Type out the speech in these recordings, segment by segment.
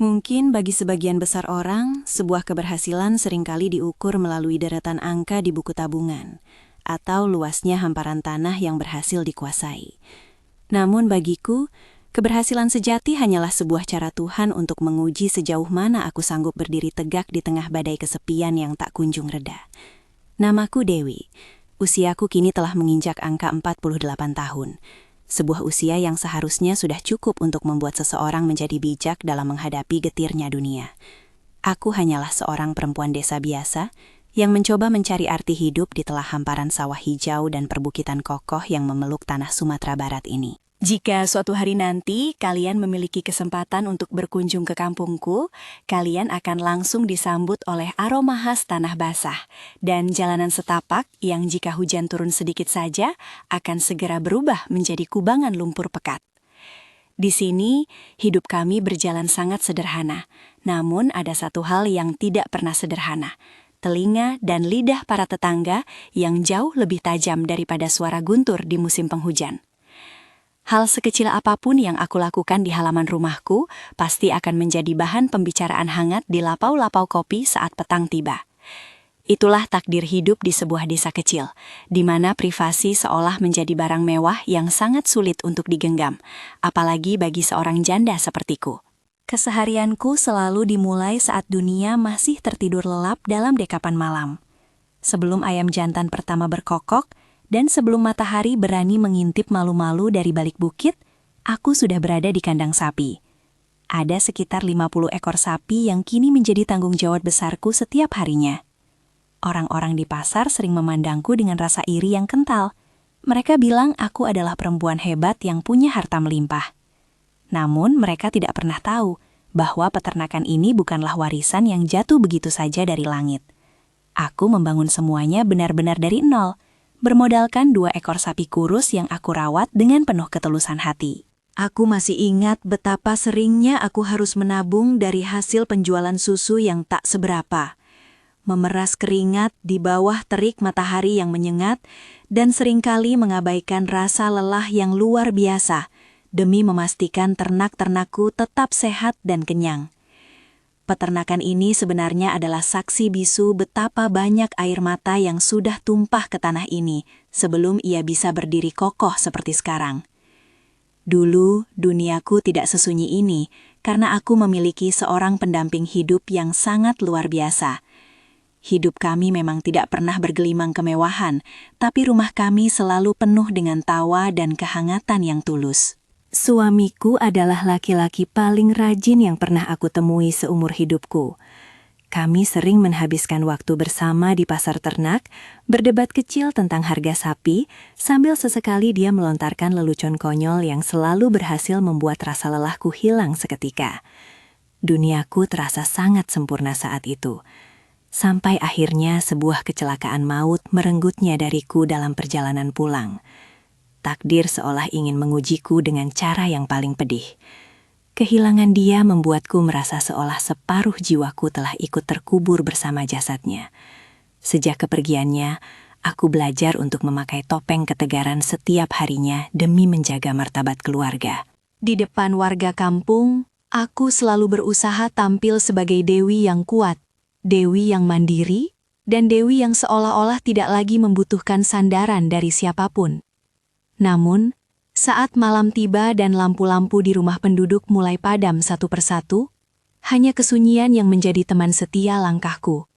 Mungkin bagi sebagian besar orang, sebuah keberhasilan seringkali diukur melalui deretan angka di buku tabungan, atau luasnya hamparan tanah yang berhasil dikuasai. Namun bagiku, keberhasilan sejati hanyalah sebuah cara Tuhan untuk menguji sejauh mana aku sanggup berdiri tegak di tengah badai kesepian yang tak kunjung reda. Namaku Dewi. Usiaku kini telah menginjak angka 48 tahun. Sebuah usia yang seharusnya sudah cukup untuk membuat seseorang menjadi bijak dalam menghadapi getirnya dunia. Aku hanyalah seorang perempuan desa biasa yang mencoba mencari arti hidup di telah hamparan sawah hijau dan perbukitan kokoh yang memeluk tanah Sumatera Barat ini. Jika suatu hari nanti kalian memiliki kesempatan untuk berkunjung ke kampungku, kalian akan langsung disambut oleh aroma khas tanah basah dan jalanan setapak yang jika hujan turun sedikit saja akan segera berubah menjadi kubangan lumpur pekat. Di sini, hidup kami berjalan sangat sederhana, namun ada satu hal yang tidak pernah sederhana. Telinga dan lidah para tetangga yang jauh lebih tajam daripada suara guntur di musim penghujan. Hal sekecil apapun yang aku lakukan di halaman rumahku pasti akan menjadi bahan pembicaraan hangat di lapau-lapau kopi saat petang tiba. Itulah takdir hidup di sebuah desa kecil, di mana privasi seolah menjadi barang mewah yang sangat sulit untuk digenggam, apalagi bagi seorang janda sepertiku. Keseharianku selalu dimulai saat dunia masih tertidur lelap dalam dekapan malam. Sebelum ayam jantan pertama berkokok, dan sebelum matahari berani mengintip malu-malu dari balik bukit, aku sudah berada di kandang sapi. Ada sekitar 50 ekor sapi yang kini menjadi tanggung jawab besarku setiap harinya. Orang-orang di pasar sering memandangku dengan rasa iri yang kental. Mereka bilang aku adalah perempuan hebat yang punya harta melimpah. Namun mereka tidak pernah tahu bahwa peternakan ini bukanlah warisan yang jatuh begitu saja dari langit. Aku membangun semuanya benar-benar dari nol, bermodalkan 2 ekor sapi kurus yang aku rawat dengan penuh ketulusan hati. Aku masih ingat betapa seringnya aku harus menabung dari hasil penjualan susu yang tak seberapa. Memeras keringat di bawah terik matahari yang menyengat, dan seringkali mengabaikan rasa lelah yang luar biasa, demi memastikan ternak-ternakku tetap sehat dan kenyang. Peternakan ini sebenarnya adalah saksi bisu betapa banyak air mata yang sudah tumpah ke tanah ini sebelum ia bisa berdiri kokoh seperti sekarang. Dulu, duniaku tidak sesunyi ini karena aku memiliki seorang pendamping hidup yang sangat luar biasa. Hidup kami memang tidak pernah bergelimang kemewahan, tapi rumah kami selalu penuh dengan tawa dan kehangatan yang tulus. Suamiku adalah laki-laki paling rajin yang pernah aku temui seumur hidupku. Kami sering menghabiskan waktu bersama di pasar ternak, berdebat kecil tentang harga sapi, sambil sesekali dia melontarkan lelucon konyol yang selalu berhasil membuat rasa lelahku hilang seketika. Duniaku terasa sangat sempurna saat itu. Sampai akhirnya sebuah kecelakaan maut merenggutnya dariku dalam perjalanan pulang. Takdir seolah ingin mengujiku dengan cara yang paling pedih. Kehilangan dia membuatku merasa seolah separuh jiwaku telah ikut terkubur bersama jasadnya. Sejak kepergiannya, aku belajar untuk memakai topeng ketegaran setiap harinya demi menjaga martabat keluarga. Di depan warga kampung, aku selalu berusaha tampil sebagai Dewi yang kuat, Dewi yang mandiri, dan Dewi yang seolah-olah tidak lagi membutuhkan sandaran dari siapapun. Namun, saat malam tiba dan lampu-lampu di rumah penduduk mulai padam satu persatu, hanya kesunyian yang menjadi teman setia langkahku.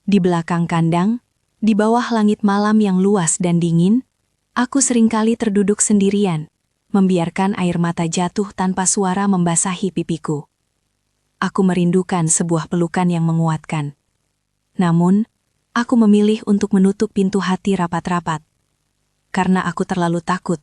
Di belakang kandang, di bawah langit malam yang luas dan dingin, aku seringkali terduduk sendirian, membiarkan air mata jatuh tanpa suara membasahi pipiku. Aku merindukan sebuah pelukan yang menguatkan. Namun, aku memilih untuk menutup pintu hati rapat-rapat. Karena aku terlalu takut,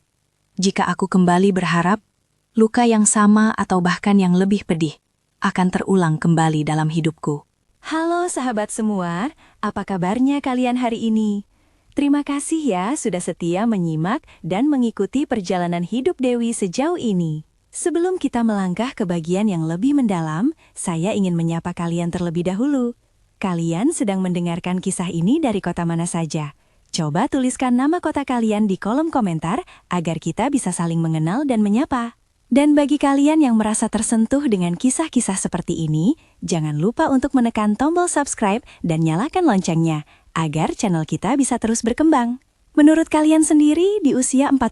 jika aku kembali berharap, luka yang sama atau bahkan yang lebih pedih akan terulang kembali dalam hidupku. Halo sahabat semua, apa kabarnya kalian hari ini? Terima kasih ya sudah setia menyimak dan mengikuti perjalanan hidup Dewi sejauh ini. Sebelum kita melangkah ke bagian yang lebih mendalam, saya ingin menyapa kalian terlebih dahulu. Kalian sedang mendengarkan kisah ini dari kota mana saja? Coba tuliskan nama kota kalian di kolom komentar agar kita bisa saling mengenal dan menyapa. Dan bagi kalian yang merasa tersentuh dengan kisah-kisah seperti ini, jangan lupa untuk menekan tombol subscribe dan nyalakan loncengnya, agar channel kita bisa terus berkembang. Menurut kalian sendiri, di usia 48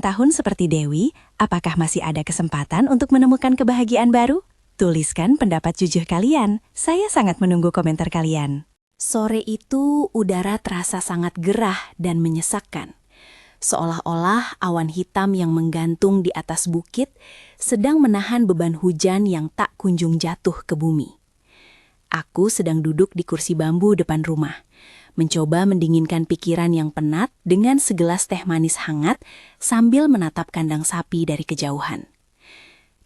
tahun seperti Dewi, apakah masih ada kesempatan untuk menemukan kebahagiaan baru? Tuliskan pendapat jujur kalian, saya sangat menunggu komentar kalian. Sore itu, udara terasa sangat gerah dan menyesakkan. Seolah-olah awan hitam yang menggantung di atas bukit sedang menahan beban hujan yang tak kunjung jatuh ke bumi. Aku sedang duduk di kursi bambu depan rumah, mencoba mendinginkan pikiran yang penat dengan segelas teh manis hangat sambil menatap kandang sapi dari kejauhan.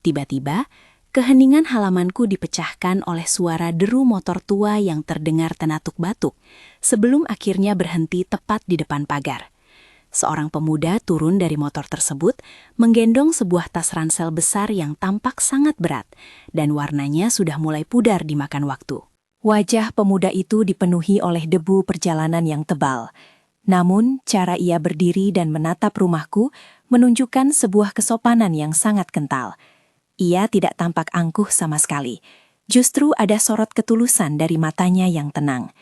Tiba-tiba, keheningan halamanku dipecahkan oleh suara deru motor tua yang terdengar tenatuk-batuk sebelum akhirnya berhenti tepat di depan pagar. Seorang pemuda turun dari motor tersebut, menggendong sebuah tas ransel besar yang tampak sangat berat, dan warnanya sudah mulai pudar dimakan waktu. Wajah pemuda itu dipenuhi oleh debu perjalanan yang tebal. Namun, cara ia berdiri dan menatap rumahku menunjukkan sebuah kesopanan yang sangat kental. Ia tidak tampak angkuh sama sekali. Justru ada sorot ketulusan dari matanya yang tenang.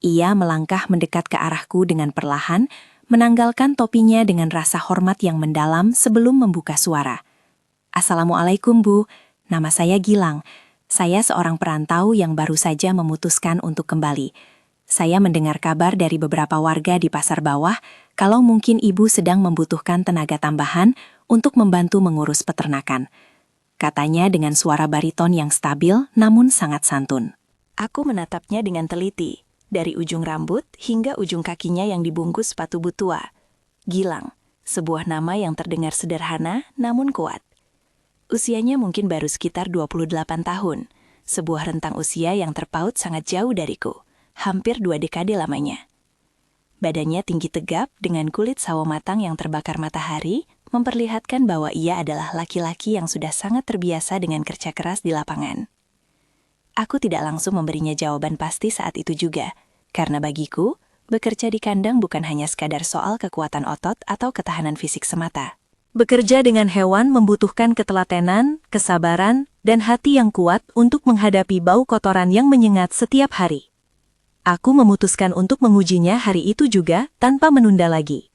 Ia melangkah mendekat ke arahku dengan perlahan, menanggalkan topinya dengan rasa hormat yang mendalam sebelum membuka suara. Assalamualaikum, Bu. Nama saya Gilang. Saya seorang perantau yang baru saja memutuskan untuk kembali. Saya mendengar kabar dari beberapa warga di pasar bawah kalau mungkin Ibu sedang membutuhkan tenaga tambahan untuk membantu mengurus peternakan. Katanya dengan suara bariton yang stabil namun sangat santun. Aku menatapnya dengan teliti. Dari ujung rambut hingga ujung kakinya yang dibungkus sepatu but tua. Gilang, sebuah nama yang terdengar sederhana namun kuat. Usianya mungkin baru sekitar 28 tahun, sebuah rentang usia yang terpaut sangat jauh dariku, hampir 2 dekade lamanya. Badannya tinggi tegap dengan kulit sawo matang yang terbakar matahari, memperlihatkan bahwa ia adalah laki-laki yang sudah sangat terbiasa dengan kerja keras di lapangan. Aku tidak langsung memberinya jawaban pasti saat itu juga, karena bagiku, bekerja di kandang bukan hanya sekadar soal kekuatan otot atau ketahanan fisik semata. Bekerja dengan hewan membutuhkan ketelatenan, kesabaran, dan hati yang kuat untuk menghadapi bau kotoran yang menyengat setiap hari. Aku memutuskan untuk mengujinya hari itu juga tanpa menunda lagi.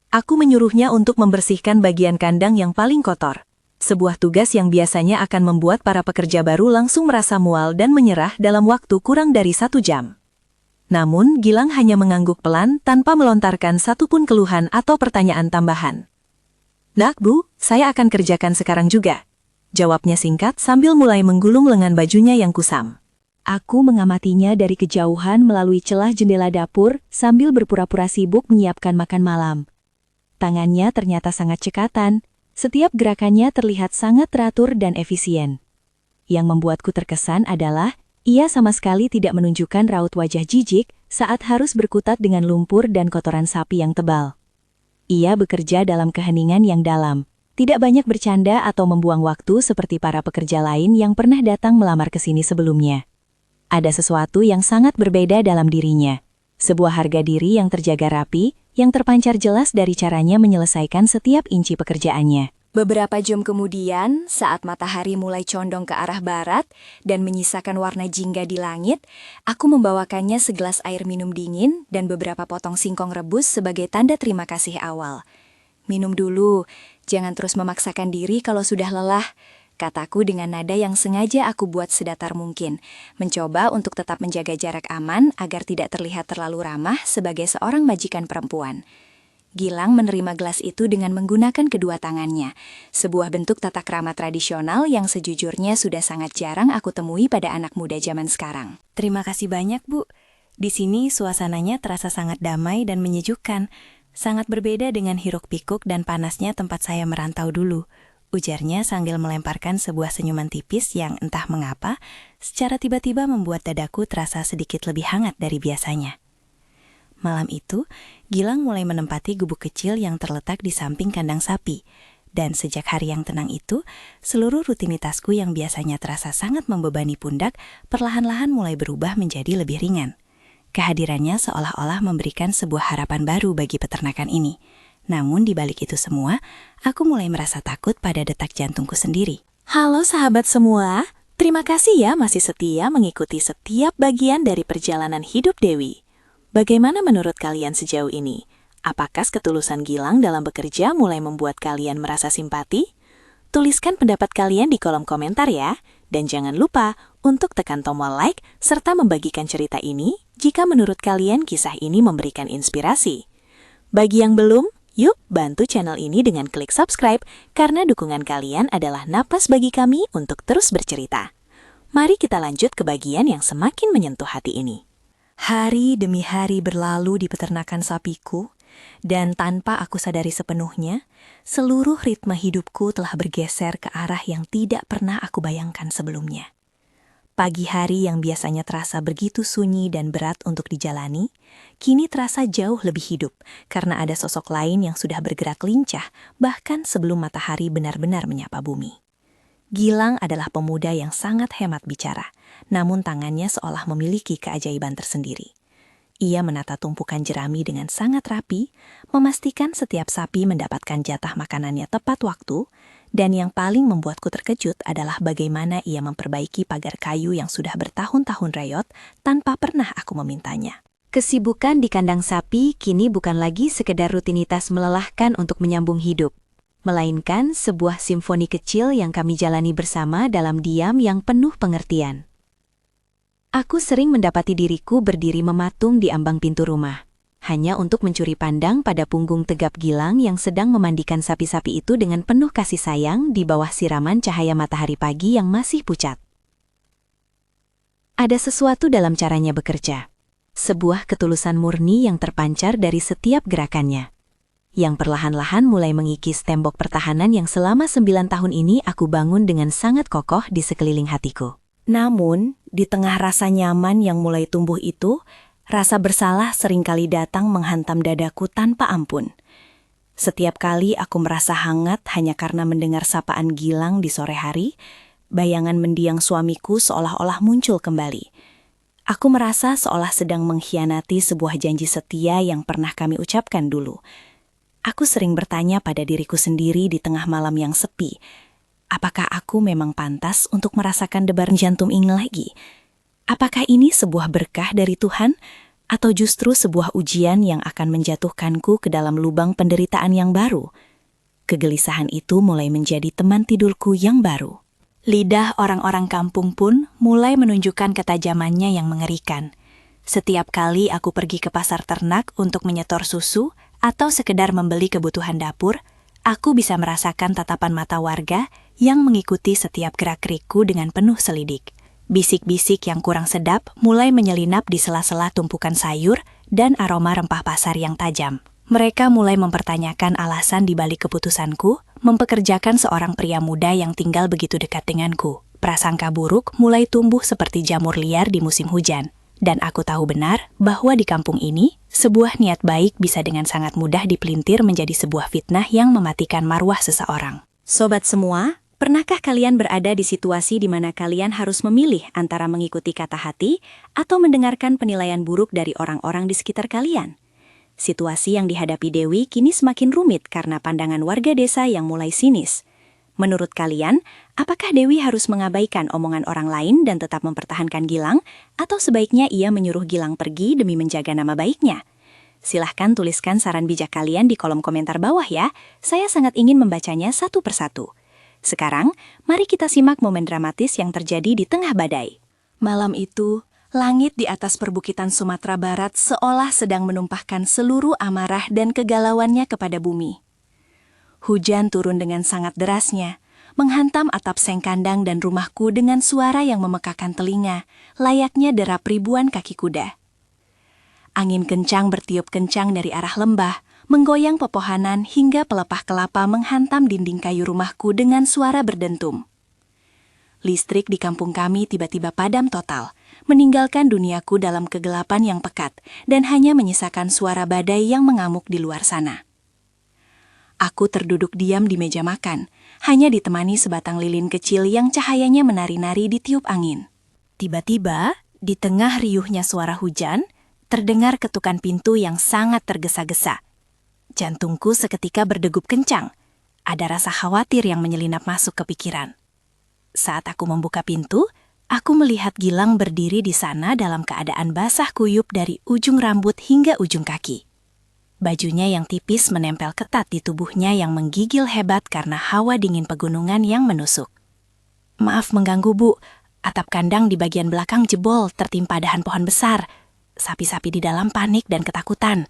Aku menyuruhnya untuk membersihkan bagian kandang yang paling kotor. Sebuah tugas yang biasanya akan membuat para pekerja baru langsung merasa mual dan menyerah dalam waktu kurang dari 1 jam. Namun, Gilang hanya mengangguk pelan tanpa melontarkan satupun keluhan atau pertanyaan tambahan. "Nak, Bu, saya akan kerjakan sekarang juga," jawabnya singkat sambil mulai menggulung lengan bajunya yang kusam. Aku mengamatinya dari kejauhan melalui celah jendela dapur sambil berpura-pura sibuk menyiapkan makan malam. Tangannya ternyata sangat cekatan. Setiap gerakannya terlihat sangat teratur dan efisien. Yang membuatku terkesan adalah, ia sama sekali tidak menunjukkan raut wajah jijik saat harus berkutat dengan lumpur dan kotoran sapi yang tebal. Ia bekerja dalam keheningan yang dalam, tidak banyak bercanda atau membuang waktu seperti para pekerja lain yang pernah datang melamar ke sini sebelumnya. Ada sesuatu yang sangat berbeda dalam dirinya. Sebuah harga diri yang terjaga rapi, yang terpancar jelas dari caranya menyelesaikan setiap inci pekerjaannya. Beberapa jam kemudian, saat matahari mulai condong ke arah barat dan menyisakan warna jingga di langit, aku membawakannya segelas air minum dingin dan beberapa potong singkong rebus sebagai tanda terima kasih awal. "Minum dulu, jangan terus memaksakan diri kalau sudah lelah," kataku dengan nada yang sengaja aku buat sedatar mungkin, mencoba untuk tetap menjaga jarak aman agar tidak terlihat terlalu ramah sebagai seorang majikan perempuan. Gilang menerima gelas itu dengan menggunakan kedua tangannya, sebuah bentuk tata krama tradisional yang sejujurnya sudah sangat jarang aku temui pada anak muda zaman sekarang. "Terima kasih banyak, Bu. Di sini suasananya terasa sangat damai dan menyejukkan, sangat berbeda dengan hiruk-pikuk dan panasnya tempat saya merantau dulu," ujarnya sambil melemparkan sebuah senyuman tipis yang entah mengapa, secara tiba-tiba membuat dadaku terasa sedikit lebih hangat dari biasanya. Malam itu, Gilang mulai menempati gubuk kecil yang terletak di samping kandang sapi, dan sejak hari yang tenang itu, seluruh rutinitasku yang biasanya terasa sangat membebani pundak, perlahan-lahan mulai berubah menjadi lebih ringan. Kehadirannya seolah-olah memberikan sebuah harapan baru bagi peternakan ini. Namun di balik itu semua, aku mulai merasa takut pada detak jantungku sendiri. Halo sahabat semua, terima kasih ya masih setia mengikuti setiap bagian dari perjalanan hidup Dewi. Bagaimana menurut kalian sejauh ini? Apakah ketulusan Gilang dalam bekerja mulai membuat kalian merasa simpati? Tuliskan pendapat kalian di kolom komentar ya. Dan jangan lupa untuk tekan tombol like serta membagikan cerita ini jika menurut kalian kisah ini memberikan inspirasi. Bagi yang belum, yuk bantu channel ini dengan klik subscribe karena dukungan kalian adalah napas bagi kami untuk terus bercerita. Mari kita lanjut ke bagian yang semakin menyentuh hati ini. Hari demi hari berlalu di peternakan sapiku, dan tanpa aku sadari sepenuhnya, seluruh ritme hidupku telah bergeser ke arah yang tidak pernah aku bayangkan sebelumnya. Pagi hari yang biasanya terasa begitu sunyi dan berat untuk dijalani, kini terasa jauh lebih hidup karena ada sosok lain yang sudah bergerak lincah bahkan sebelum matahari benar-benar menyapa bumi. Gilang adalah pemuda yang sangat hemat bicara, namun tangannya seolah memiliki keajaiban tersendiri. Ia menata tumpukan jerami dengan sangat rapi, memastikan setiap sapi mendapatkan jatah makanannya tepat waktu, dan yang paling membuatku terkejut adalah bagaimana ia memperbaiki pagar kayu yang sudah bertahun-tahun reyot tanpa pernah aku memintanya. Kesibukan di kandang sapi kini bukan lagi sekedar rutinitas melelahkan untuk menyambung hidup, melainkan sebuah simfoni kecil yang kami jalani bersama dalam diam yang penuh pengertian. Aku sering mendapati diriku berdiri mematung di ambang pintu rumah, hanya untuk mencuri pandang pada punggung tegap Gilang yang sedang memandikan sapi-sapi itu dengan penuh kasih sayang di bawah siraman cahaya matahari pagi yang masih pucat. Ada sesuatu dalam caranya bekerja, sebuah ketulusan murni yang terpancar dari setiap gerakannya, yang perlahan-lahan mulai mengikis tembok pertahanan yang selama 9 tahun ini aku bangun dengan sangat kokoh di sekeliling hatiku. Namun, di tengah rasa nyaman yang mulai tumbuh itu, rasa bersalah seringkali datang menghantam dadaku tanpa ampun. Setiap kali aku merasa hangat hanya karena mendengar sapaan Gilang di sore hari, bayangan mendiang suamiku seolah-olah muncul kembali. Aku merasa seolah sedang mengkhianati sebuah janji setia yang pernah kami ucapkan dulu. Aku sering bertanya pada diriku sendiri di tengah malam yang sepi, apakah aku memang pantas untuk merasakan debar jantung ini lagi? Apakah ini sebuah berkah dari Tuhan? Atau justru sebuah ujian yang akan menjatuhkanku ke dalam lubang penderitaan yang baru? Kegelisahan itu mulai menjadi teman tidurku yang baru. Lidah orang-orang kampung pun mulai menunjukkan ketajamannya yang mengerikan. Setiap kali aku pergi ke pasar ternak untuk menyetor susu atau sekedar membeli kebutuhan dapur, aku bisa merasakan tatapan mata warga yang mengikuti setiap gerak-gerikku dengan penuh selidik. Bisik-bisik yang kurang sedap mulai menyelinap di sela-sela tumpukan sayur dan aroma rempah pasar yang tajam. Mereka mulai mempertanyakan alasan di balik keputusanku mempekerjakan seorang pria muda yang tinggal begitu dekat denganku. Prasangka buruk mulai tumbuh seperti jamur liar di musim hujan. Dan aku tahu benar bahwa di kampung ini, sebuah niat baik bisa dengan sangat mudah dipelintir menjadi sebuah fitnah yang mematikan marwah seseorang. Sobat semua, pernahkah kalian berada di situasi di mana kalian harus memilih antara mengikuti kata hati atau mendengarkan penilaian buruk dari orang-orang di sekitar kalian? Situasi yang dihadapi Dewi kini semakin rumit karena pandangan warga desa yang mulai sinis. Menurut kalian, apakah Dewi harus mengabaikan omongan orang lain dan tetap mempertahankan Gilang, atau sebaiknya ia menyuruh Gilang pergi demi menjaga nama baiknya? Silahkan tuliskan saran bijak kalian di kolom komentar bawah ya, saya sangat ingin membacanya satu persatu. Sekarang, mari kita simak momen dramatis yang terjadi di tengah badai. Malam itu, langit di atas perbukitan Sumatera Barat seolah sedang menumpahkan seluruh amarah dan kegalauannya kepada bumi. Hujan turun dengan sangat derasnya, menghantam atap seng kandang dan rumahku dengan suara yang memekakan telinga, layaknya derap ribuan kaki kuda. Angin kencang bertiup kencang dari arah lembah, menggoyang pepohonan hingga pelepah kelapa menghantam dinding kayu rumahku dengan suara berdentum. Listrik di kampung kami tiba-tiba padam total, meninggalkan duniaku dalam kegelapan yang pekat dan hanya menyisakan suara badai yang mengamuk di luar sana. Aku terduduk diam di meja makan, hanya ditemani sebatang lilin kecil yang cahayanya menari-nari di tiup angin. Tiba-tiba, di tengah riuhnya suara hujan, terdengar ketukan pintu yang sangat tergesa-gesa. Jantungku seketika berdegup kencang. Ada rasa khawatir yang menyelinap masuk ke pikiran. Saat aku membuka pintu, aku melihat Gilang berdiri di sana dalam keadaan basah kuyup dari ujung rambut hingga ujung kaki. Bajunya yang tipis menempel ketat di tubuhnya yang menggigil hebat karena hawa dingin pegunungan yang menusuk. "Maaf mengganggu, Bu. Atap kandang di bagian belakang jebol tertimpa dahan pohon besar. Sapi-sapi di dalam panik dan ketakutan,"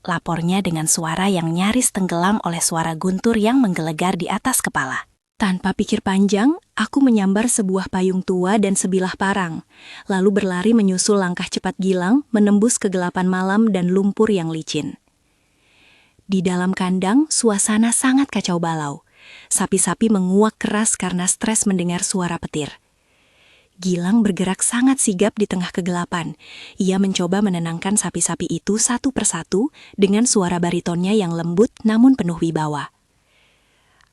lapornya dengan suara yang nyaris tenggelam oleh suara guntur yang menggelegar di atas kepala. Tanpa pikir panjang, aku menyambar sebuah payung tua dan sebilah parang, lalu berlari menyusul langkah cepat Gilang menembus kegelapan malam dan lumpur yang licin. Di dalam kandang, suasana sangat kacau balau. Sapi-sapi menguak keras karena stres mendengar suara petir. Gilang bergerak sangat sigap di tengah kegelapan. Ia mencoba menenangkan sapi-sapi itu satu persatu dengan suara baritonnya yang lembut namun penuh wibawa.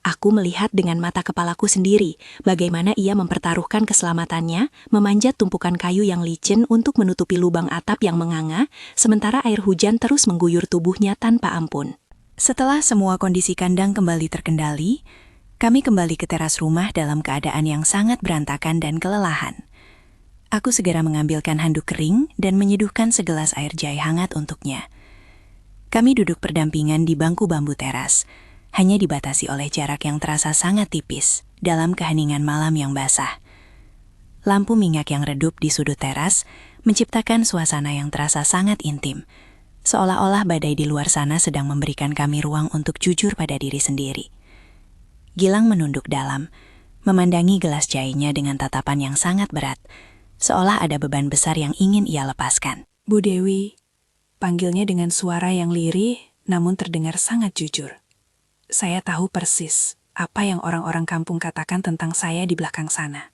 Aku melihat dengan mata kepalaku sendiri bagaimana ia mempertaruhkan keselamatannya, memanjat tumpukan kayu yang licin untuk menutupi lubang atap yang menganga, sementara air hujan terus mengguyur tubuhnya tanpa ampun. Setelah semua kondisi kandang kembali terkendali, kami kembali ke teras rumah dalam keadaan yang sangat berantakan dan kelelahan. Aku segera mengambilkan handuk kering dan menyeduhkan segelas air jahe hangat untuknya. Kami duduk berdampingan di bangku bambu teras, hanya dibatasi oleh jarak yang terasa sangat tipis dalam keheningan malam yang basah. Lampu minyak yang redup di sudut teras menciptakan suasana yang terasa sangat intim, seolah-olah badai di luar sana sedang memberikan kami ruang untuk jujur pada diri sendiri. Gilang menunduk dalam, memandangi gelas jahenya dengan tatapan yang sangat berat, seolah ada beban besar yang ingin ia lepaskan. "Bu Dewi," panggilnya dengan suara yang lirih namun terdengar sangat jujur. "Saya tahu persis apa yang orang-orang kampung katakan tentang saya di belakang sana.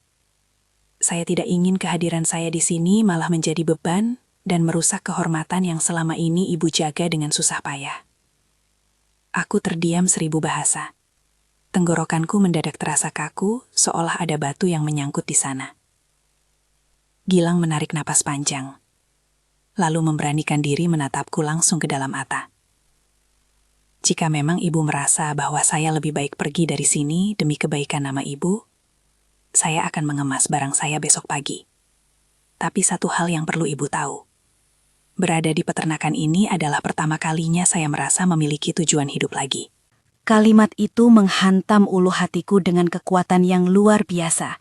Saya tidak ingin kehadiran saya di sini malah menjadi beban dan merusak kehormatan yang selama ini Ibu jaga dengan susah payah." Aku terdiam 1000 bahasa. Tenggorokanku mendadak terasa kaku, seolah ada batu yang menyangkut di sana. Gilang menarik napas panjang, lalu memberanikan diri menatapku langsung ke dalam mata. "Jika memang Ibu merasa bahwa saya lebih baik pergi dari sini demi kebaikan nama Ibu, saya akan mengemas barang saya besok pagi. Tapi satu hal yang perlu Ibu tahu. Berada di peternakan ini adalah pertama kalinya saya merasa memiliki tujuan hidup lagi." Kalimat itu menghantam ulu hatiku dengan kekuatan yang luar biasa.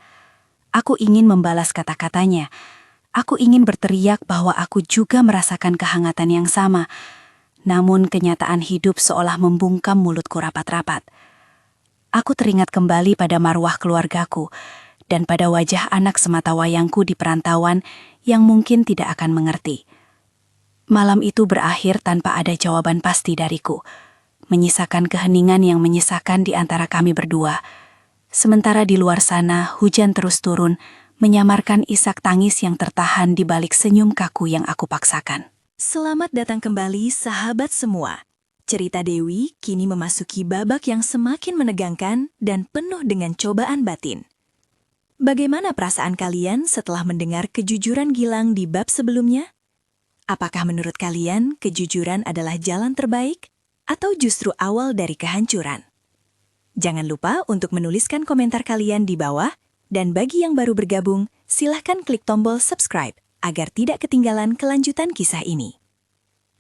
Aku ingin membalas kata-katanya. Aku ingin berteriak bahwa aku juga merasakan kehangatan yang sama. Namun kenyataan hidup seolah membungkam mulutku rapat-rapat. Aku teringat kembali pada marwah keluargaku dan pada wajah anak sematawayangku di perantauan yang mungkin tidak akan mengerti. Malam itu berakhir tanpa ada jawaban pasti dariku, menyisakan keheningan yang menyisakan di antara kami berdua. Sementara di luar sana hujan terus turun, menyamarkan isak tangis yang tertahan di balik senyum kaku yang aku paksakan. Selamat datang kembali sahabat semua. Cerita Dewi kini memasuki babak yang semakin menegangkan dan penuh dengan cobaan batin. Bagaimana perasaan kalian setelah mendengar kejujuran Gilang di bab sebelumnya? Apakah menurut kalian kejujuran adalah jalan terbaik? Atau justru awal dari kehancuran? Jangan lupa untuk menuliskan komentar kalian di bawah, dan bagi yang baru bergabung, silahkan klik tombol subscribe agar tidak ketinggalan kelanjutan kisah ini.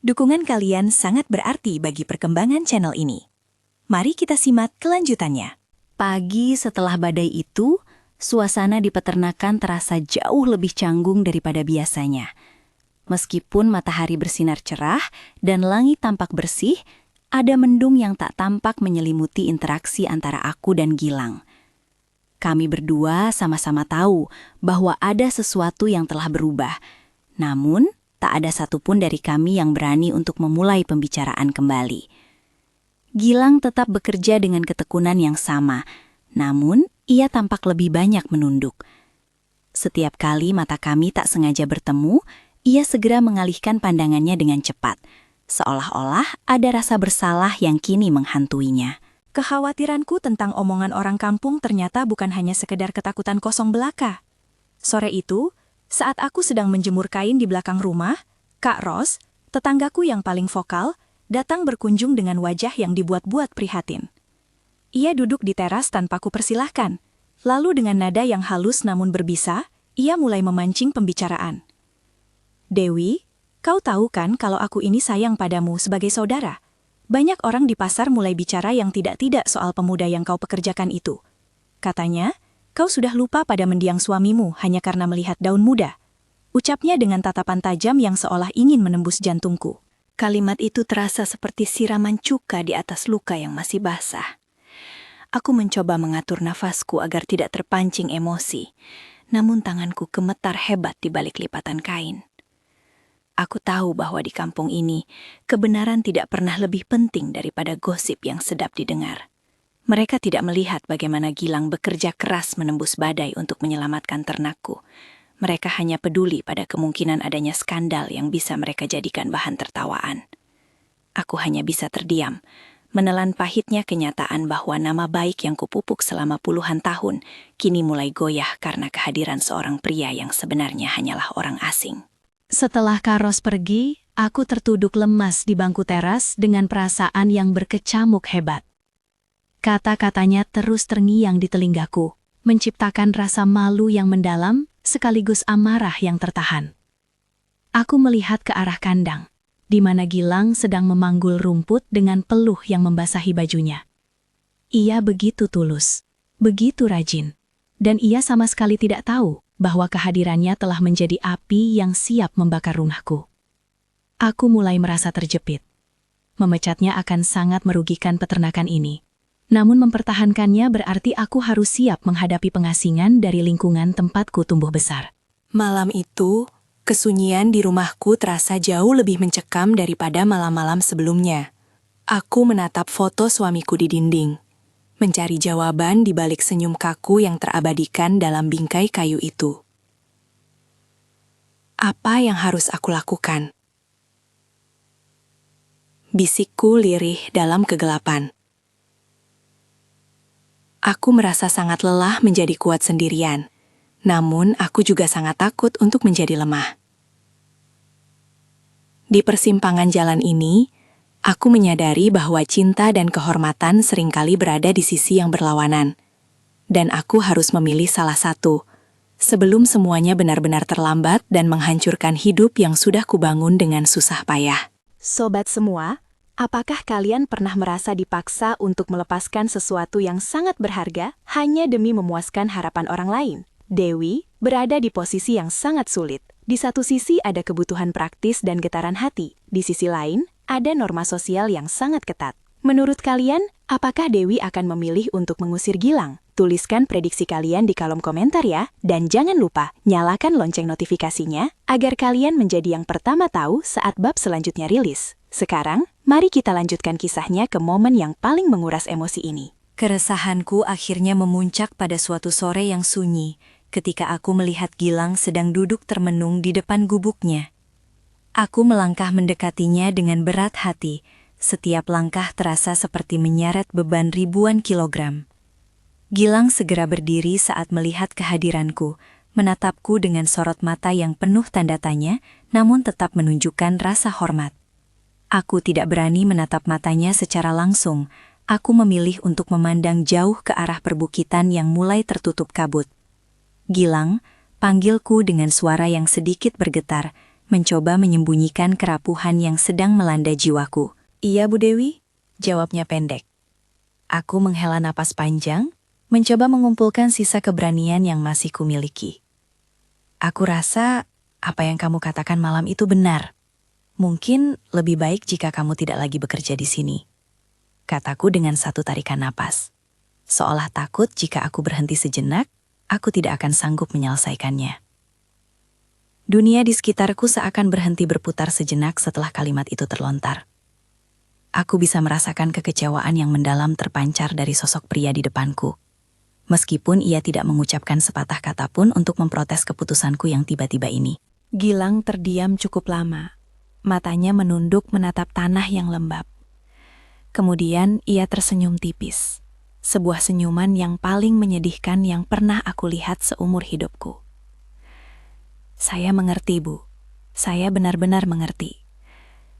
Dukungan kalian sangat berarti bagi perkembangan channel ini. Mari kita simak kelanjutannya. Pagi setelah badai itu, suasana di peternakan terasa jauh lebih canggung daripada biasanya. Meskipun matahari bersinar cerah dan langit tampak bersih, ada mendung yang tak tampak menyelimuti interaksi antara aku dan Gilang. Kami berdua sama-sama tahu bahwa ada sesuatu yang telah berubah. Namun, tak ada satupun dari kami yang berani untuk memulai pembicaraan kembali. Gilang tetap bekerja dengan ketekunan yang sama, namun ia tampak lebih banyak menunduk. Setiap kali mata kami tak sengaja bertemu, ia segera mengalihkan pandangannya dengan cepat, seolah-olah ada rasa bersalah yang kini menghantuinya. Kekhawatiranku tentang omongan orang kampung ternyata bukan hanya sekedar ketakutan kosong belaka. Sore itu, saat aku sedang menjemur kain di belakang rumah, Kak Ros, tetanggaku yang paling vokal, datang berkunjung dengan wajah yang dibuat-buat prihatin. Ia duduk di teras tanpa kupersilahkan. Lalu dengan nada yang halus namun berbisa, ia mulai memancing pembicaraan. Dewi, kau tahu kan kalau aku ini sayang padamu sebagai saudara? Banyak orang di pasar mulai bicara yang tidak-tidak soal pemuda yang kau pekerjakan itu. Katanya, kau sudah lupa pada mendiang suamimu hanya karena melihat daun muda. Ucapnya dengan tatapan tajam yang seolah ingin menembus jantungku. Kalimat itu terasa seperti siraman cuka di atas luka yang masih basah. Aku mencoba mengatur nafasku agar tidak terpancing emosi, namun tanganku gemetar hebat di balik lipatan kain. Aku tahu bahwa di kampung ini, kebenaran tidak pernah lebih penting daripada gosip yang sedap didengar. Mereka tidak melihat bagaimana Gilang bekerja keras menembus badai untuk menyelamatkan ternakku. Mereka hanya peduli pada kemungkinan adanya skandal yang bisa mereka jadikan bahan tertawaan. Aku hanya bisa terdiam, menelan pahitnya kenyataan bahwa nama baik yang kupupuk selama puluhan tahun kini mulai goyah karena kehadiran seorang pria yang sebenarnya hanyalah orang asing. Setelah Karos pergi, aku tertuduk lemas di bangku teras dengan perasaan yang berkecamuk hebat. Kata-katanya terus terngiang di telingaku, menciptakan rasa malu yang mendalam sekaligus amarah yang tertahan. Aku melihat ke arah kandang, di mana Gilang sedang memanggul rumput dengan peluh yang membasahi bajunya. Ia begitu tulus, begitu rajin, dan ia sama sekali tidak tahu bahwa kehadirannya telah menjadi api yang siap membakar rumahku. Aku mulai merasa terjepit. Memecatnya akan sangat merugikan peternakan ini. Namun mempertahankannya berarti aku harus siap menghadapi pengasingan dari lingkungan tempatku tumbuh besar. Malam itu, kesunyian di rumahku terasa jauh lebih mencekam daripada malam-malam sebelumnya. Aku menatap foto suamiku di dinding, mencari jawaban di balik senyum kaku yang terabadikan dalam bingkai kayu itu. Apa yang harus aku lakukan? Bisikku lirih dalam kegelapan. Aku merasa sangat lelah menjadi kuat sendirian, namun aku juga sangat takut untuk menjadi lemah. Di persimpangan jalan ini, aku menyadari bahwa cinta dan kehormatan seringkali berada di sisi yang berlawanan, dan aku harus memilih salah satu, sebelum semuanya benar-benar terlambat dan menghancurkan hidup yang sudah kubangun dengan susah payah. Sobat semua, apakah kalian pernah merasa dipaksa untuk melepaskan sesuatu yang sangat berharga hanya demi memuaskan harapan orang lain? Dewi berada di posisi yang sangat sulit. Di satu sisi ada kebutuhan praktis dan getaran hati, di sisi lain ada norma sosial yang sangat ketat. Menurut kalian, apakah Dewi akan memilih untuk mengusir Gilang? Tuliskan prediksi kalian di kolom komentar ya, dan jangan lupa nyalakan lonceng notifikasinya agar kalian menjadi yang pertama tahu saat bab selanjutnya rilis. Sekarang, mari kita lanjutkan kisahnya ke momen yang paling menguras emosi ini. Keresahanku akhirnya memuncak pada suatu sore yang sunyi, ketika aku melihat Gilang sedang duduk termenung di depan gubuknya. Aku melangkah mendekatinya dengan berat hati, setiap langkah terasa seperti menyeret beban ribuan kilogram. Gilang segera berdiri saat melihat kehadiranku, menatapku dengan sorot mata yang penuh tanda tanya, namun tetap menunjukkan rasa hormat. Aku tidak berani menatap matanya secara langsung, aku memilih untuk memandang jauh ke arah perbukitan yang mulai tertutup kabut. Gilang, panggilku dengan suara yang sedikit bergetar, mencoba menyembunyikan kerapuhan yang sedang melanda jiwaku. Iya Bu Dewi, jawabnya pendek. Aku menghela napas panjang, mencoba mengumpulkan sisa keberanian yang masih kumiliki. Aku rasa apa yang kamu katakan malam itu benar. Mungkin lebih baik jika kamu tidak lagi bekerja di sini, kataku dengan satu tarikan napas. Seolah takut jika aku berhenti sejenak, aku tidak akan sanggup menyelesaikannya. Dunia di sekitarku seakan berhenti berputar sejenak setelah kalimat itu terlontar. Aku bisa merasakan kekecewaan yang mendalam terpancar dari sosok pria di depanku. Meskipun ia tidak mengucapkan sepatah kata pun untuk memprotes keputusanku yang tiba-tiba ini. Gilang terdiam cukup lama. Matanya menunduk menatap tanah yang lembab. Kemudian ia tersenyum tipis. Sebuah senyuman yang paling menyedihkan yang pernah aku lihat seumur hidupku. Saya mengerti, Bu. Saya benar-benar mengerti.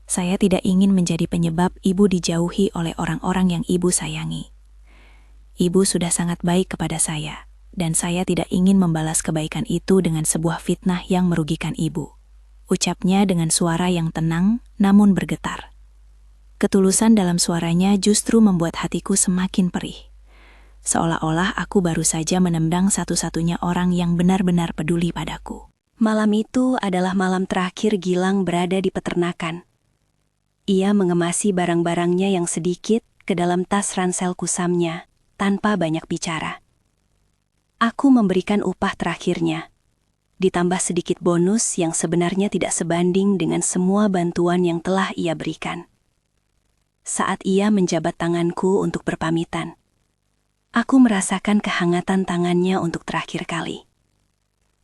Saya tidak ingin menjadi penyebab ibu dijauhi oleh orang-orang yang ibu sayangi. Ibu sudah sangat baik kepada saya, dan saya tidak ingin membalas kebaikan itu dengan sebuah fitnah yang merugikan ibu. Ucapnya dengan suara yang tenang namun bergetar. Ketulusan dalam suaranya justru membuat hatiku semakin perih. Seolah-olah aku baru saja menendang satu-satunya orang yang benar-benar peduli padaku. Malam itu adalah malam terakhir Gilang berada di peternakan. Ia mengemasi barang-barangnya yang sedikit ke dalam tas ransel kusamnya tanpa banyak bicara. Aku memberikan upah terakhirnya, ditambah sedikit bonus yang sebenarnya tidak sebanding dengan semua bantuan yang telah ia berikan. Saat ia menjabat tanganku untuk berpamitan, aku merasakan kehangatan tangannya untuk terakhir kali.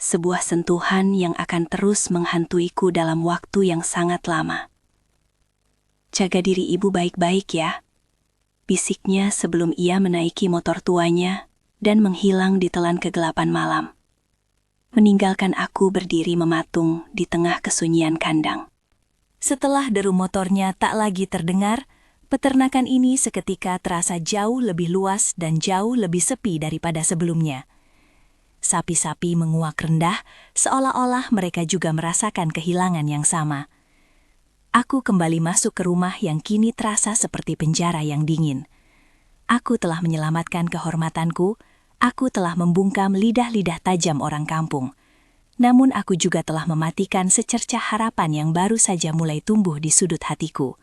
Sebuah sentuhan yang akan terus menghantuiku dalam waktu yang sangat lama. "Jaga diri ibu baik-baik ya," bisiknya sebelum ia menaiki motor tuanya dan menghilang di telan kegelapan malam, meninggalkan aku berdiri mematung di tengah kesunyian kandang. Setelah deru motornya tak lagi terdengar, peternakan ini seketika terasa jauh lebih luas dan jauh lebih sepi daripada sebelumnya. Sapi-sapi menguak rendah, seolah-olah mereka juga merasakan kehilangan yang sama. Aku kembali masuk ke rumah yang kini terasa seperti penjara yang dingin. Aku telah menyelamatkan kehormatanku, aku telah membungkam lidah-lidah tajam orang kampung. Namun aku juga telah mematikan secercah harapan yang baru saja mulai tumbuh di sudut hatiku.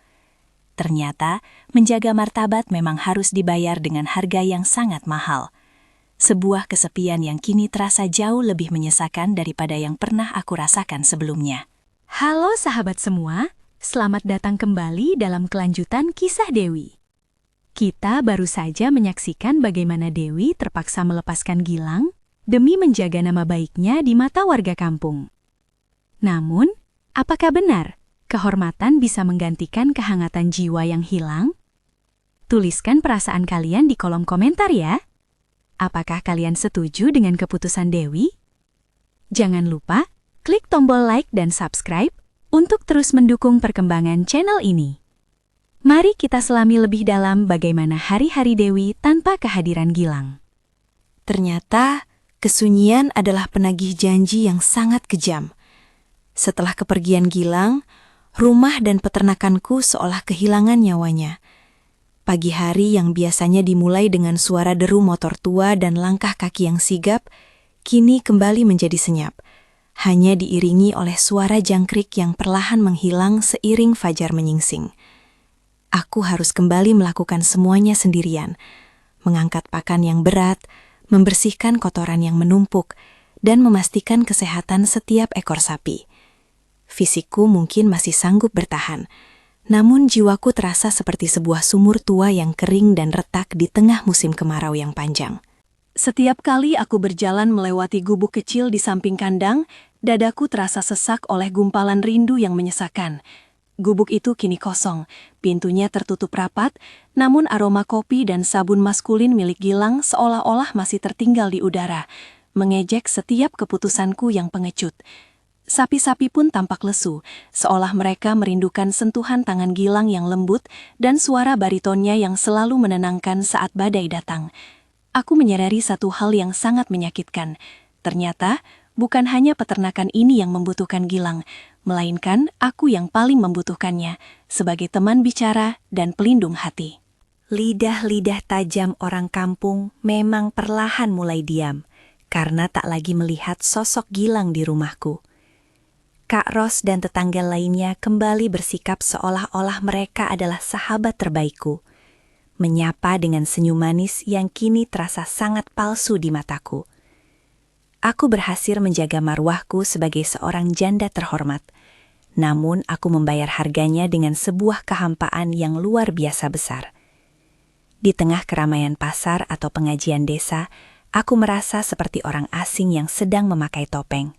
Ternyata, menjaga martabat memang harus dibayar dengan harga yang sangat mahal. Sebuah kesepian yang kini terasa jauh lebih menyesakan daripada yang pernah aku rasakan sebelumnya. Halo sahabat semua, selamat datang kembali dalam kelanjutan kisah Dewi. Kita baru saja menyaksikan bagaimana Dewi terpaksa melepaskan Gilang demi menjaga nama baiknya di mata warga kampung. Namun, apakah benar kehormatan bisa menggantikan kehangatan jiwa yang hilang? Tuliskan perasaan kalian di kolom komentar ya. Apakah kalian setuju dengan keputusan Dewi? Jangan lupa klik tombol like dan subscribe untuk terus mendukung perkembangan channel ini. Mari kita selami lebih dalam bagaimana hari-hari Dewi tanpa kehadiran Gilang. Ternyata, kesunyian adalah penagih janji yang sangat kejam. Setelah kepergian Gilang, rumah dan peternakanku seolah kehilangan nyawanya. Pagi hari yang biasanya dimulai dengan suara deru motor tua dan langkah kaki yang sigap, kini kembali menjadi senyap. Hanya diiringi oleh suara jangkrik yang perlahan menghilang seiring fajar menyingsing. Aku harus kembali melakukan semuanya sendirian, mengangkat pakan yang berat, membersihkan kotoran yang menumpuk, dan memastikan kesehatan setiap ekor sapi. Fisikku mungkin masih sanggup bertahan, namun jiwaku terasa seperti sebuah sumur tua yang kering dan retak di tengah musim kemarau yang panjang. Setiap kali aku berjalan melewati gubuk kecil di samping kandang, dadaku terasa sesak oleh gumpalan rindu yang menyesakan. Gubuk itu kini kosong, pintunya tertutup rapat, namun aroma kopi dan sabun maskulin milik Gilang seolah-olah masih tertinggal di udara, mengejek setiap keputusanku yang pengecut. Sapi-sapi pun tampak lesu, seolah mereka merindukan sentuhan tangan Gilang yang lembut dan suara baritonnya yang selalu menenangkan saat badai datang. Aku menyadari satu hal yang sangat menyakitkan. Ternyata, bukan hanya peternakan ini yang membutuhkan Gilang, melainkan aku yang paling membutuhkannya sebagai teman bicara dan pelindung hati. Lidah-lidah tajam orang kampung memang perlahan mulai diam, karena tak lagi melihat sosok Gilang di rumahku. Kak Ros dan tetangga lainnya kembali bersikap seolah-olah mereka adalah sahabat terbaikku, menyapa dengan senyum manis yang kini terasa sangat palsu di mataku. Aku berhasil menjaga marwahku sebagai seorang janda terhormat, namun aku membayar harganya dengan sebuah kehampaan yang luar biasa besar. Di tengah keramaian pasar atau pengajian desa, aku merasa seperti orang asing yang sedang memakai topeng.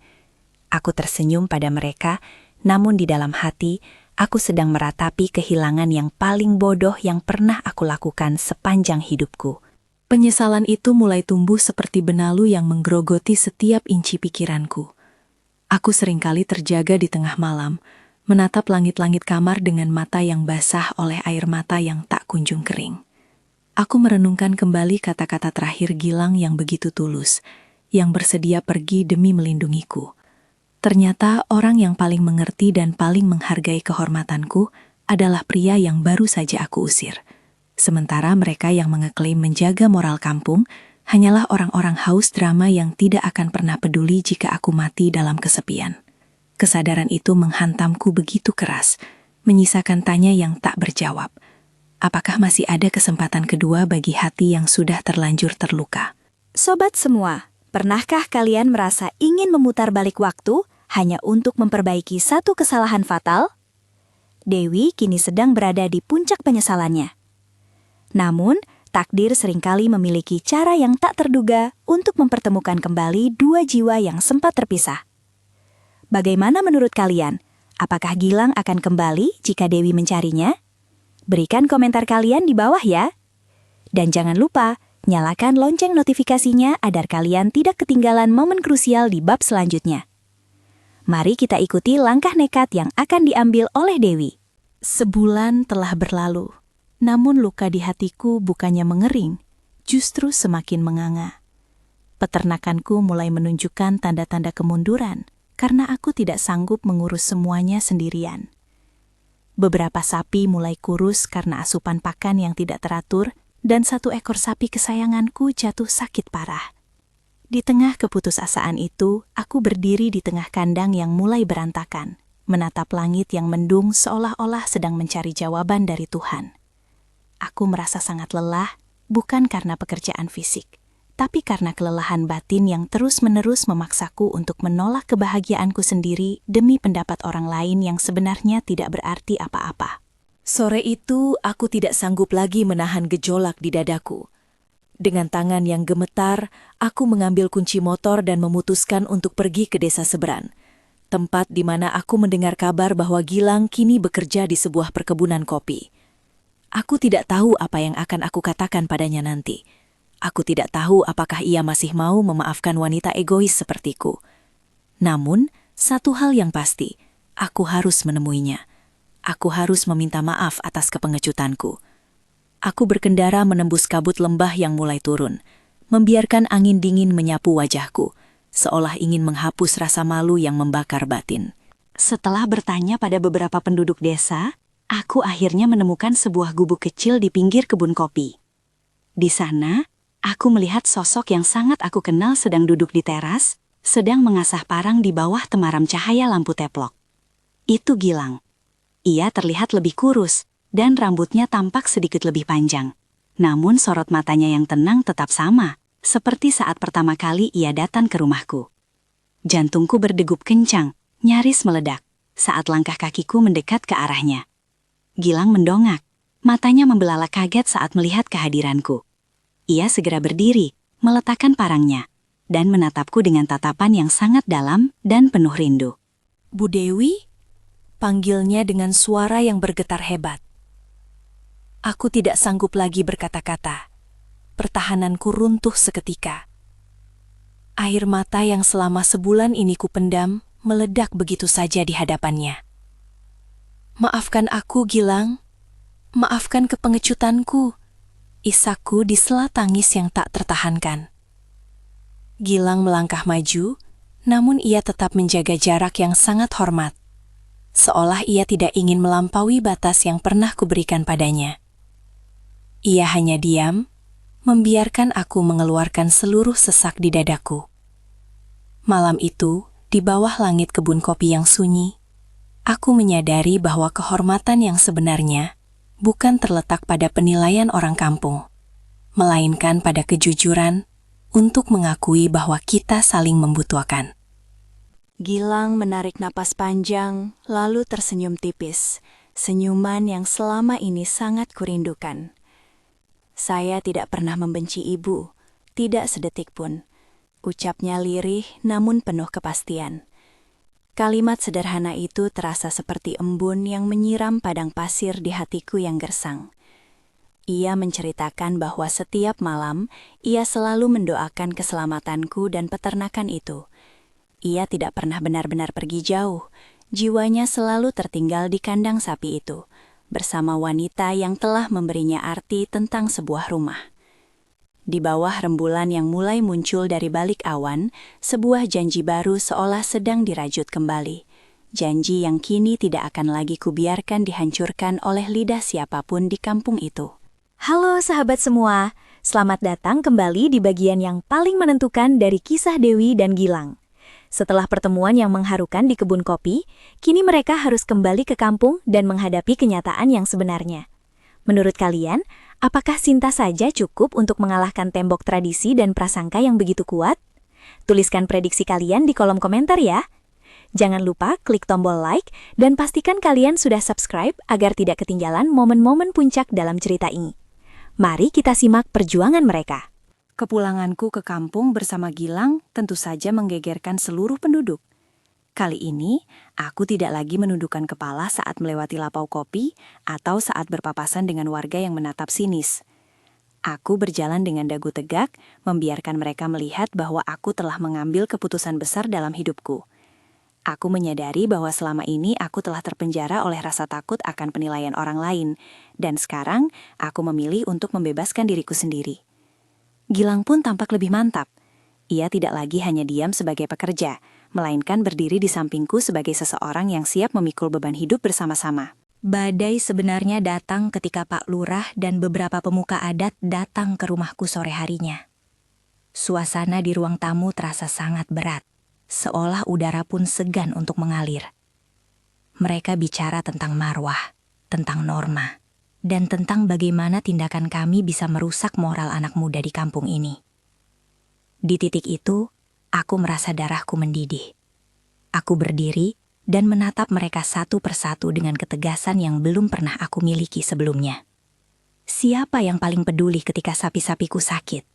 Aku tersenyum pada mereka, namun di dalam hati, aku sedang meratapi kehilangan yang paling bodoh yang pernah aku lakukan sepanjang hidupku. Penyesalan itu mulai tumbuh seperti benalu yang menggerogoti setiap inci pikiranku. Aku seringkali terjaga di tengah malam, menatap langit-langit kamar dengan mata yang basah oleh air mata yang tak kunjung kering. Aku merenungkan kembali kata-kata terakhir Gilang yang begitu tulus, yang bersedia pergi demi melindungiku. Ternyata orang yang paling mengerti dan paling menghargai kehormatanku adalah pria yang baru saja aku usir. Sementara mereka yang mengeklaim menjaga moral kampung hanyalah orang-orang haus drama yang tidak akan pernah peduli jika aku mati dalam kesepian. Kesadaran itu menghantamku begitu keras, menyisakan tanya yang tak berjawab. Apakah masih ada kesempatan kedua bagi hati yang sudah terlanjur terluka? Sobat semua, pernahkah kalian merasa ingin memutar balik waktu hanya untuk memperbaiki satu kesalahan fatal? Dewi kini sedang berada di puncak penyesalannya. Namun, takdir seringkali memiliki cara yang tak terduga untuk mempertemukan kembali dua jiwa yang sempat terpisah. Bagaimana menurut kalian? Apakah Gilang akan kembali jika Dewi mencarinya? Berikan komentar kalian di bawah ya. Dan jangan lupa, nyalakan lonceng notifikasinya agar kalian tidak ketinggalan momen krusial di bab selanjutnya. Mari kita ikuti langkah nekat yang akan diambil oleh Dewi. Sebulan telah berlalu. Namun luka di hatiku bukannya mengering, justru semakin menganga. Peternakanku mulai menunjukkan tanda-tanda kemunduran karena aku tidak sanggup mengurus semuanya sendirian. Beberapa sapi mulai kurus karena asupan pakan yang tidak teratur dan satu ekor sapi kesayanganku jatuh sakit parah. Di tengah keputusasaan itu, aku berdiri di tengah kandang yang mulai berantakan, menatap langit yang mendung seolah-olah sedang mencari jawaban dari Tuhan. Aku merasa sangat lelah, bukan karena pekerjaan fisik, tapi karena kelelahan batin yang terus-menerus memaksaku untuk menolak kebahagiaanku sendiri demi pendapat orang lain yang sebenarnya tidak berarti apa-apa. Sore itu, aku tidak sanggup lagi menahan gejolak di dadaku. Dengan tangan yang gemetar, aku mengambil kunci motor dan memutuskan untuk pergi ke desa seberang, tempat di mana aku mendengar kabar bahwa Gilang kini bekerja di sebuah perkebunan kopi. Aku tidak tahu apa yang akan aku katakan padanya nanti. Aku tidak tahu apakah ia masih mau memaafkan wanita egois sepertiku. Namun, satu hal yang pasti, aku harus menemuinya. Aku harus meminta maaf atas kepengecutanku. Aku berkendara menembus kabut lembah yang mulai turun, membiarkan angin dingin menyapu wajahku, seolah ingin menghapus rasa malu yang membakar batin. Setelah bertanya pada beberapa penduduk desa, aku akhirnya menemukan sebuah gubuk kecil di pinggir kebun kopi. Di sana, aku melihat sosok yang sangat aku kenal sedang duduk di teras, sedang mengasah parang di bawah temaram cahaya lampu teplok. Itu Gilang. Ia terlihat lebih kurus, dan rambutnya tampak sedikit lebih panjang. Namun sorot matanya yang tenang tetap sama, seperti saat pertama kali ia datang ke rumahku. Jantungku berdegup kencang, nyaris meledak, saat langkah kakiku mendekat ke arahnya. Gilang mendongak, matanya membelalak kaget saat melihat kehadiranku. Ia segera berdiri, meletakkan parangnya, dan menatapku dengan tatapan yang sangat dalam dan penuh rindu. Bu Dewi? Panggilnya dengan suara yang bergetar hebat. Aku tidak sanggup lagi berkata-kata. Pertahananku runtuh seketika. Air mata yang selama sebulan ini kupendam meledak begitu saja di hadapannya. Maafkan aku, Gilang. Maafkan kepengecutanku. Isakku di sela tangis yang tak tertahankan. Gilang melangkah maju, namun ia tetap menjaga jarak yang sangat hormat. Seolah ia tidak ingin melampaui batas yang pernah kuberikan padanya. Ia hanya diam, membiarkan aku mengeluarkan seluruh sesak di dadaku. Malam itu, di bawah langit kebun kopi yang sunyi, aku menyadari bahwa kehormatan yang sebenarnya bukan terletak pada penilaian orang kampung, melainkan pada kejujuran untuk mengakui bahwa kita saling membutuhkan. Gilang menarik napas panjang, lalu tersenyum tipis, senyuman yang selama ini sangat kurindukan. Saya tidak pernah membenci ibu, tidak sedetik pun. Ucapnya lirih namun penuh kepastian. Kalimat sederhana itu terasa seperti embun yang menyiram padang pasir di hatiku yang gersang. Ia menceritakan bahwa setiap malam ia selalu mendoakan keselamatanku dan peternakan itu. Ia tidak pernah benar-benar pergi jauh. Jiwanya selalu tertinggal di kandang sapi itu, bersama wanita yang telah memberinya arti tentang sebuah rumah. Di bawah rembulan yang mulai muncul dari balik awan, sebuah janji baru seolah sedang dirajut kembali. Janji yang kini tidak akan lagi kubiarkan dihancurkan oleh lidah siapapun di kampung itu. Halo sahabat semua, selamat datang kembali di bagian yang paling menentukan dari kisah Dewi dan Gilang. Setelah pertemuan yang mengharukan di kebun kopi, kini mereka harus kembali ke kampung dan menghadapi kenyataan yang sebenarnya. Menurut kalian, apakah cinta saja cukup untuk mengalahkan tembok tradisi dan prasangka yang begitu kuat? Tuliskan prediksi kalian di kolom komentar ya. Jangan lupa klik tombol like dan pastikan kalian sudah subscribe agar tidak ketinggalan momen-momen puncak dalam cerita ini. Mari kita simak perjuangan mereka. Kepulanganku ke kampung bersama Gilang tentu saja menggegerkan seluruh penduduk. Kali ini, aku tidak lagi menundukkan kepala saat melewati lapau kopi atau saat berpapasan dengan warga yang menatap sinis. Aku berjalan dengan dagu tegak, membiarkan mereka melihat bahwa aku telah mengambil keputusan besar dalam hidupku. Aku menyadari bahwa selama ini aku telah terpenjara oleh rasa takut akan penilaian orang lain, dan sekarang aku memilih untuk membebaskan diriku sendiri. Gilang pun tampak lebih mantap. Ia tidak lagi hanya diam sebagai pekerja, melainkan berdiri di sampingku sebagai seseorang yang siap memikul beban hidup bersama-sama. Badai sebenarnya datang ketika Pak Lurah dan beberapa pemuka adat datang ke rumahku sore harinya. Suasana di ruang tamu terasa sangat berat, seolah udara pun segan untuk mengalir. Mereka bicara tentang marwah, tentang norma, dan tentang bagaimana tindakan kami bisa merusak moral anak muda di kampung ini. Di titik itu, aku merasa darahku mendidih. Aku berdiri dan menatap mereka satu persatu dengan ketegasan yang belum pernah aku miliki sebelumnya. Siapa yang paling peduli ketika sapi-sapiku sakit?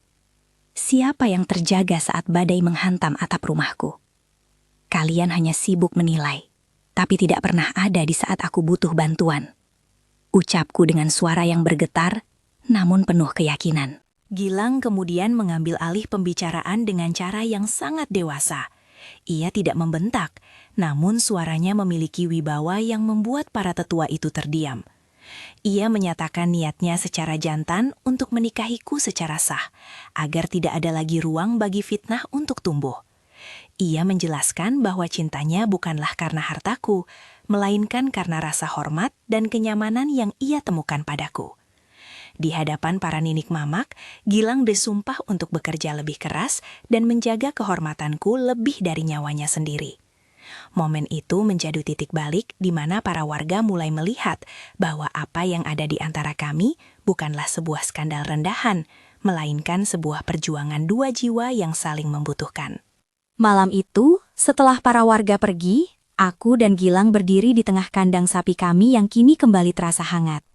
Siapa yang terjaga saat badai menghantam atap rumahku? Kalian hanya sibuk menilai, tapi tidak pernah ada di saat aku butuh bantuan. Ucapku dengan suara yang bergetar, namun penuh keyakinan. Gilang kemudian mengambil alih pembicaraan dengan cara yang sangat dewasa. Ia tidak membentak, namun suaranya memiliki wibawa yang membuat para tetua itu terdiam. Ia menyatakan niatnya secara jantan untuk menikahiku secara sah, agar tidak ada lagi ruang bagi fitnah untuk tumbuh. Ia menjelaskan bahwa cintanya bukanlah karena hartaku, melainkan karena rasa hormat dan kenyamanan yang ia temukan padaku. Di hadapan para ninik mamak, Gilang disumpah untuk bekerja lebih keras dan menjaga kehormatanku lebih dari nyawanya sendiri. Momen itu menjadi titik balik di mana para warga mulai melihat bahwa apa yang ada di antara kami bukanlah sebuah skandal rendahan, melainkan sebuah perjuangan dua jiwa yang saling membutuhkan. Malam itu, setelah para warga pergi, aku dan Gilang berdiri di tengah kandang sapi kami yang kini kembali terasa hangat.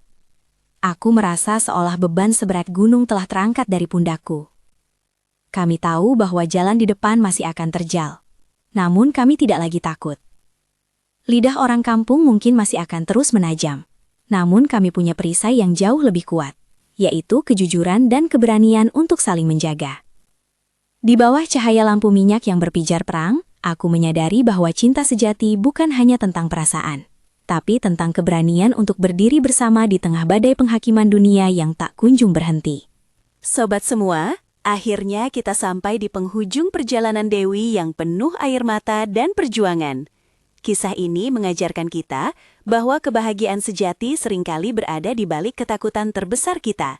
Aku merasa seolah beban seberat gunung telah terangkat dari pundakku. Kami tahu bahwa jalan di depan masih akan terjal. Namun kami tidak lagi takut. Lidah orang kampung mungkin masih akan terus menajam. Namun kami punya perisai yang jauh lebih kuat, yaitu kejujuran dan keberanian untuk saling menjaga. Di bawah cahaya lampu minyak yang berpijar perang, aku menyadari bahwa cinta sejati bukan hanya tentang perasaan, tapi tentang keberanian untuk berdiri bersama di tengah badai penghakiman dunia yang tak kunjung berhenti. Sobat semua, akhirnya kita sampai di penghujung perjalanan Dewi yang penuh air mata dan perjuangan. Kisah ini mengajarkan kita bahwa kebahagiaan sejati seringkali berada di balik ketakutan terbesar kita.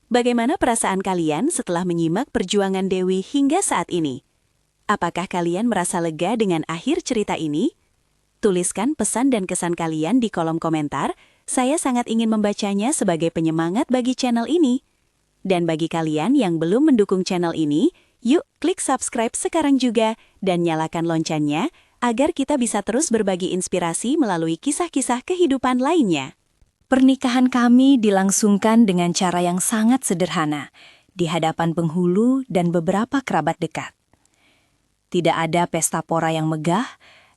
Bagaimana perasaan kalian setelah menyimak perjuangan Dewi hingga saat ini? Apakah kalian merasa lega dengan akhir cerita ini? Tuliskan pesan dan kesan kalian di kolom komentar. Saya sangat ingin membacanya sebagai penyemangat bagi channel ini. Dan bagi kalian yang belum mendukung channel ini, yuk klik subscribe sekarang juga dan nyalakan loncengnya agar kita bisa terus berbagi inspirasi melalui kisah-kisah kehidupan lainnya. Pernikahan kami dilangsungkan dengan cara yang sangat sederhana, di hadapan penghulu dan beberapa kerabat dekat. Tidak ada pesta pora yang megah,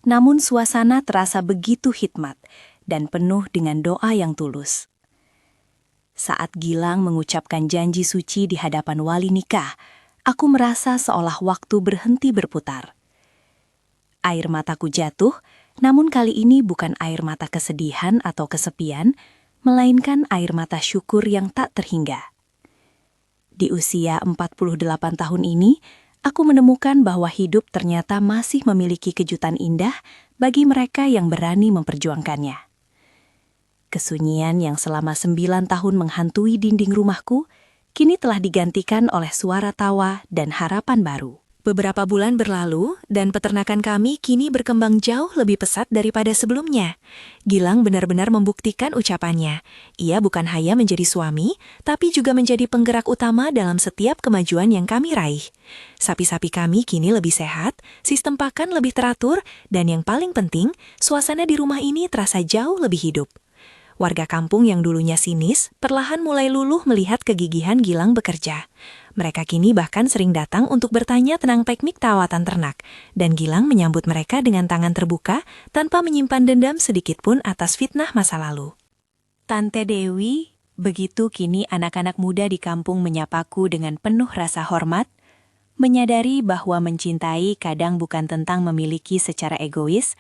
namun suasana terasa begitu hikmat dan penuh dengan doa yang tulus. Saat Gilang mengucapkan janji suci di hadapan wali nikah, aku merasa seolah waktu berhenti berputar. Air mataku jatuh, namun kali ini bukan air mata kesedihan atau kesepian, melainkan air mata syukur yang tak terhingga. Di usia 48 tahun ini, aku menemukan bahwa hidup ternyata masih memiliki kejutan indah bagi mereka yang berani memperjuangkannya. Kesunyian yang selama 9 tahun menghantui dinding rumahku, kini telah digantikan oleh suara tawa dan harapan baru. Beberapa bulan berlalu, dan peternakan kami kini berkembang jauh lebih pesat daripada sebelumnya. Gilang benar-benar membuktikan ucapannya. Ia bukan hanya menjadi suami, tapi juga menjadi penggerak utama dalam setiap kemajuan yang kami raih. Sapi-sapi kami kini lebih sehat, sistem pakan lebih teratur, dan yang paling penting, suasana di rumah ini terasa jauh lebih hidup. Warga kampung yang dulunya sinis, perlahan mulai luluh melihat kegigihan Gilang bekerja. Mereka kini bahkan sering datang untuk bertanya tentang teknik perawatan ternak, dan Gilang menyambut mereka dengan tangan terbuka tanpa menyimpan dendam sedikitpun atas fitnah masa lalu. Tante Dewi, begitu kini anak-anak muda di kampung menyapaku dengan penuh rasa hormat, menyadari bahwa mencintai kadang bukan tentang memiliki secara egois,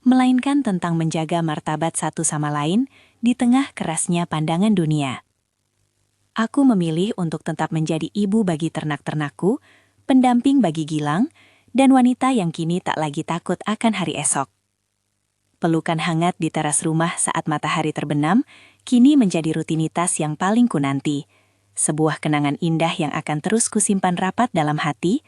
melainkan tentang menjaga martabat satu sama lain di tengah kerasnya pandangan dunia. Aku memilih untuk tetap menjadi ibu bagi ternak-ternakku, pendamping bagi Gilang, dan wanita yang kini tak lagi takut akan hari esok. Pelukan hangat di teras rumah saat matahari terbenam, kini menjadi rutinitas yang paling kunanti, sebuah kenangan indah yang akan terus kusimpan rapat dalam hati,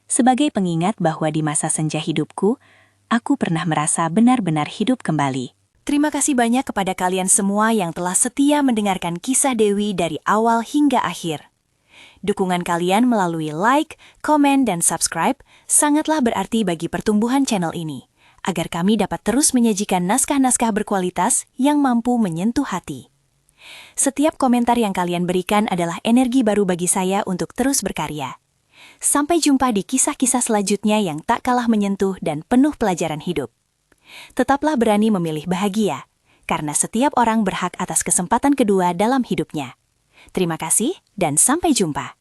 sebagai pengingat bahwa di masa senja hidupku, aku pernah merasa benar-benar hidup kembali. Terima kasih banyak kepada kalian semua yang telah setia mendengarkan kisah Dewi dari awal hingga akhir. Dukungan kalian melalui like, komen, dan subscribe sangatlah berarti bagi pertumbuhan channel ini, agar kami dapat terus menyajikan naskah-naskah berkualitas yang mampu menyentuh hati. Setiap komentar yang kalian berikan adalah energi baru bagi saya untuk terus berkarya. Sampai jumpa di kisah-kisah selanjutnya yang tak kalah menyentuh dan penuh pelajaran hidup. Tetaplah berani memilih bahagia, karena setiap orang berhak atas kesempatan kedua dalam hidupnya. Terima kasih dan sampai jumpa.